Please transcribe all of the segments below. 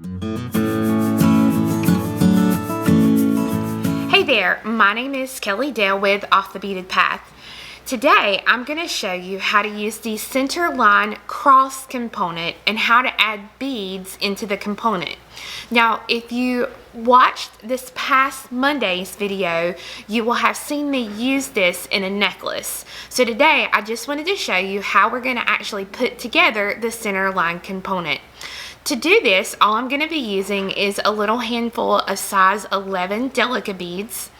Hey there, my name is Kelly Dale with Off the Beaded Path. Today I'm going to show you how to use the Centerline cross component and how to add beads into the component. Now, if you watched this past Monday's video, you will have seen me use this in a necklace. So today I just wanted to show you how we're going to actually put together the Centerline component. To do this, all I'm going to be using is a little handful of size 11 Delica beads,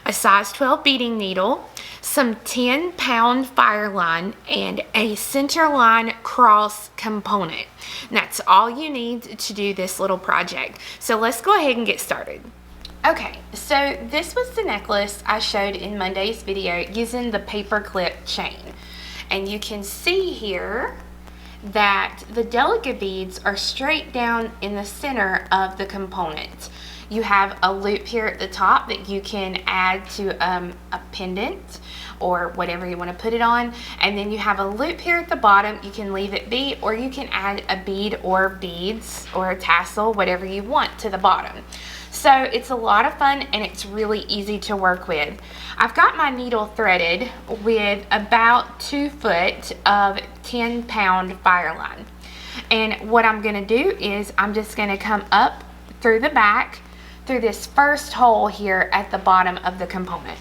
a size 12 beading needle, some 10-pound Fireline, and a Centerline cross component. And that's all you need to do this little project. So let's go ahead and get started. Okay, so this was the necklace I showed in Monday's video using the paper clip chain. And you can see here that the Delica beads are straight down in the center of the component. You have a loop here at the top that you can add to a pendant or whatever you want to put it on, and then you have a loop here at the bottom. You can leave it be, or you can add a bead or beads or a tassel, whatever you want, to the bottom. So it's a lot of fun and it's really easy to work with. I've got my needle threaded with about 2 foot of 10-pound Fireline. And what I'm going to do is I'm just going to come up through the back through this first hole here at the bottom of the component.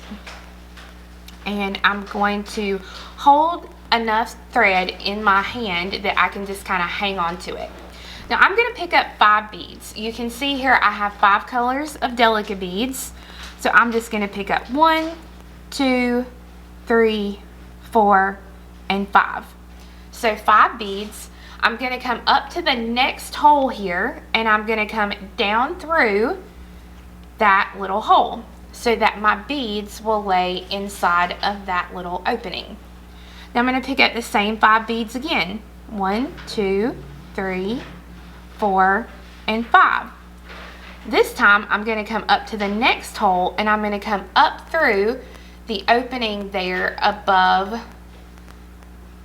And I'm going to hold enough thread in my hand that I can just kind of hang on to it. Now I'm going to pick up 5 beads. You can see here I have 5 colors of Delica beads. So I'm just going to pick up 1, 2, 3, 4, and 5. So 5 beads. I'm going to come up to the next hole here, and I'm going to come down through that little hole so that my beads will lay inside of that little opening. Now I'm going to pick up the same 5 beads again. 1, 2, 3, 4, and 5. This time I'm going to come up to the next hole, and I'm going to come up through the opening there above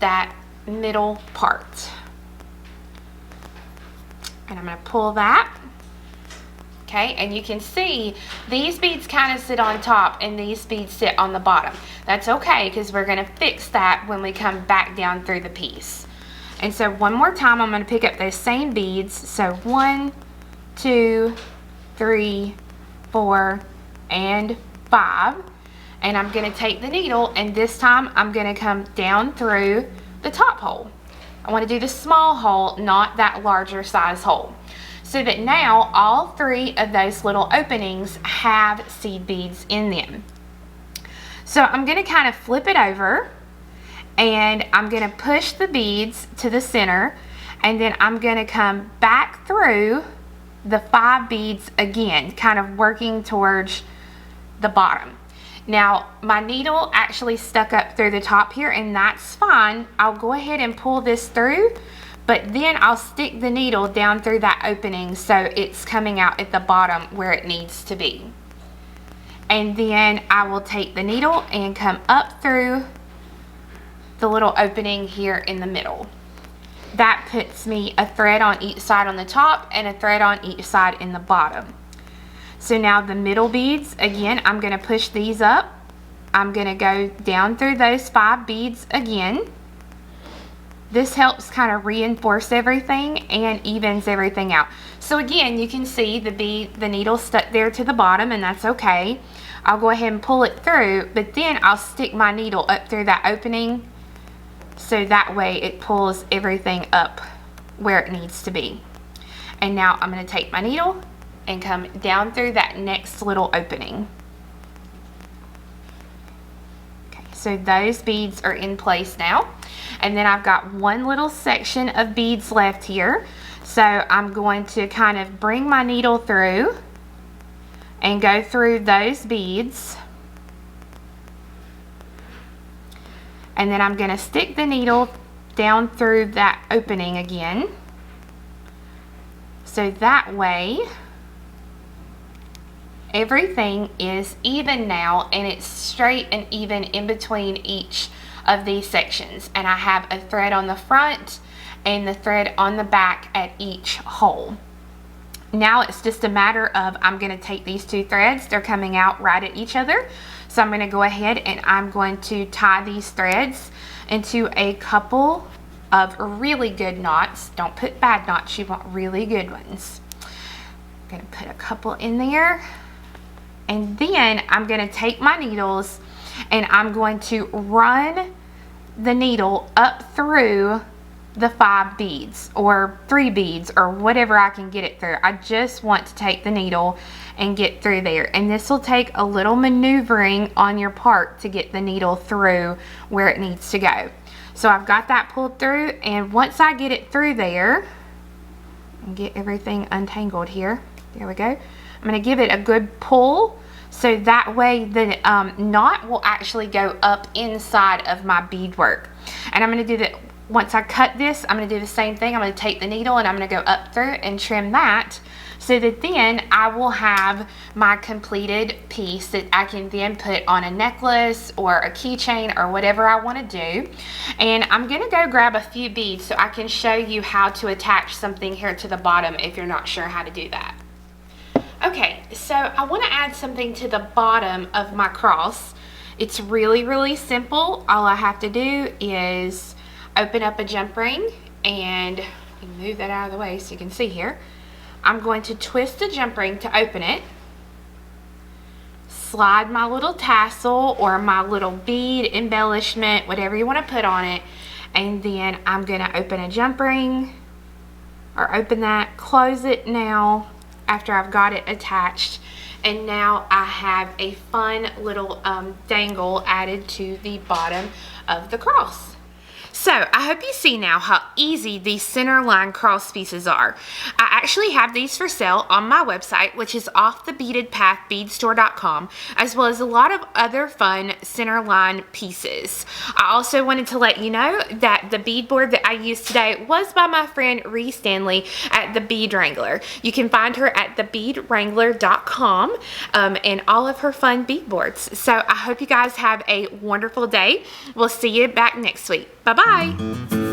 that middle part. And I'm going to pull that. Okay, and you can see these beads kind of sit on top and these beads sit on the bottom. That's okay, because we're going to fix that when we come back down through the piece. And so one more time I'm going to pick up those same beads. So 1, 2, 3, 4, and 5. And I'm going to take the needle, and this time I'm going to come down through the top hole. I want to do the small hole, not that larger size hole. So that now all 3 of those little openings have seed beads in them. So I'm going to kind of flip it over, and I'm going to push the beads to the center, and then I'm going to come back through the 5 beads again, kind of working towards the bottom. Now my needle actually stuck up through the top here, and that's fine. I'll go ahead and pull this through, but then I'll stick the needle down through that opening so it's coming out at the bottom where it needs to be. And then I will take the needle and come up through the little opening here in the middle. That puts me a thread on each side on the top and a thread on each side in the bottom. So now the middle beads, again, I'm going to push these up. I'm going to go down through those 5 beads again. This helps kind of reinforce everything and evens everything out. So again, you can see the needle stuck there to the bottom, and that's okay. I'll go ahead and pull it through, but then I'll stick my needle up through that opening so that way it pulls everything up where it needs to be. And now I'm going to take my needle and come down through that next little opening. Okay, so those beads are in place now. And then I've got one little section of beads left here. So I'm going to kind of bring my needle through and go through those beads. And then I'm going to stick the needle down through that opening again. So that way everything is even now, and it's straight and even in between each of these sections. And I have a thread on the front and the thread on the back at each hole. Now it's just a matter of, I'm going to take these two threads, they're coming out right at each other, so I'm going to go ahead and I'm going to tie these threads into a couple of really good knots. Don't put bad knots, you want really good ones. I'm going to put a couple in there, and then I'm going to take my needles and I'm going to run the needle up through the 5 beads or 3 beads or whatever I can get it through. I just want to take the needle and get through there, and this will take a little maneuvering on your part to get the needle through where it needs to go. So I've got that pulled through, and once I get it through there and get everything untangled here, there we go, I'm going to give it a good pull so that way the knot will actually go up inside of my beadwork. And I'm going to do that. Once I cut this, I'm going to do the same thing. I'm going to take the needle and I'm going to go up through and trim that, so that then I will have my completed piece that I can then put on a necklace or a keychain or whatever I want to do. And I'm going to go grab a few beads so I can show you how to attach something here to the bottom if you're not sure how to do that. Okay, so I want to add something to the bottom of my cross. It's really simple. All I have to do is open up a jump ring, and move that out of the way so you can see here. I'm going to twist the jump ring to open it, slide my little tassel or my little bead embellishment, whatever you want to put on it, and then I'm going to open a jump ring, or open that, close it now after I've got it attached, and now I have a fun little dangle added to the bottom of the cross. So I hope you see now how easy these Centerline cross pieces are. I actually have these for sale on my website, which is offthebeadedpath beadstore.com, as well as a lot of other fun Centerline pieces. I also wanted to let you know that the beadboard that I used today was by my friend Ree Stanley at the Bead Wrangler. You can find her at thebeadwrangler.com and all of her fun beadboards. So I hope you guys have a wonderful day. We'll see you back next week. Bye-bye.